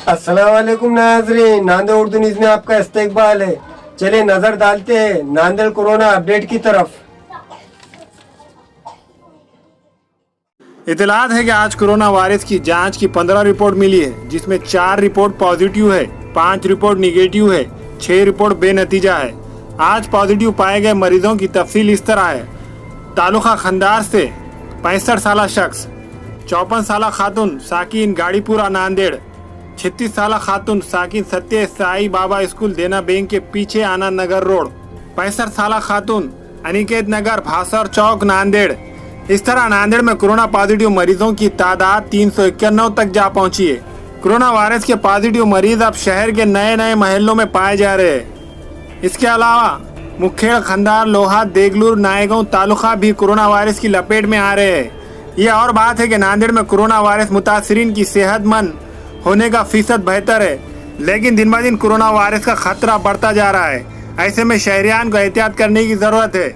अस्सलाम वालेकुम नाज़रीन, नांदेड़ उर्दू न्यूज़ में आपका इस्तकबाल है। चलिए नजर डालते हैं नांदेड़ कोरोना अपडेट की तरफ। इतलात है कि आज कोरोना वायरस की जांच की 15 रिपोर्ट मिली है, जिसमें 4 रिपोर्ट पॉजिटिव है, 5 रिपोर्ट निगेटिव है, 6 रिपोर्ट बेनतीजा है। आज पॉजिटिव पाए गए मरीजों की तफसील इस तरह है। तालुका खंदार से 65 साल शख्स, 54 साल खातून साकिन गाड़ीपुरा नांदेड़, 36 साल खातून साकिन सत्य साई बाबा स्कूल देना बैंक के पीछे आना नगर रोड, 65 साल खातून अनिकेत नगर भासर चौक नांदेड़। इस तरह नांदेड़ में कोरोना पॉजिटिव मरीजों की तादाद 391 तक जा पहुंची है। कोरोना वायरस के पॉजिटिव मरीज अब शहर के नए नए मोहल्लों में पाए जा रहे हैं। इसके अलावा मुखेड़, खंदार, लोहा, देगलूर, नायगांव तालुका भी कोरोना वायरस की लपेट में आ रहे हैं। ये और बात है कि नांदेड़ में कोरोना वायरस मुतासरीन की सेहतमंद होने का फीसद बेहतर है, लेकिन दिन ब दिन कोरोना वायरस का खतरा बढ़ता जा रहा है। ऐसे में शहरियान को एहतियात करने की जरूरत है।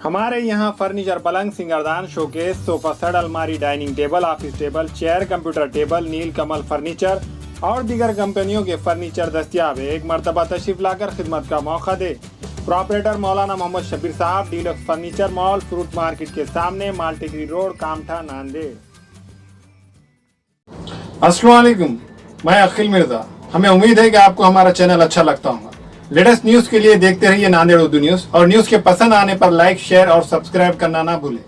हमारे यहाँ फर्नीचर, पलंग, सिंगारदान, शोकेस, सोफा सेट, अलमारी, dining table, office table, chair, computer table, Neel Kamal furniture और दीगर कंपनियों के फर्नीचर दस्तियाब है। एक मरतबा तशरीफ लाकर खिदमत का मौका दे। प्रोपरेटर मौलाना मोहम्मद शबीर साहब, deluxe furniture mall, fruit market के सामने, मालटेकरी रोड, कामठा, नांदेड़। अस्सलाम वालेकुम, मैं अखिल मिर्जा। हमें उम्मीद है कि आपको हमारा चैनल अच्छा लगता होगा। लेटेस्ट न्यूज के लिए देखते रहिए नांदेड़ उर्दू न्यूज, और न्यूज के पसंद आने पर लाइक, शेयर और सब्सक्राइब करना ना भूलें।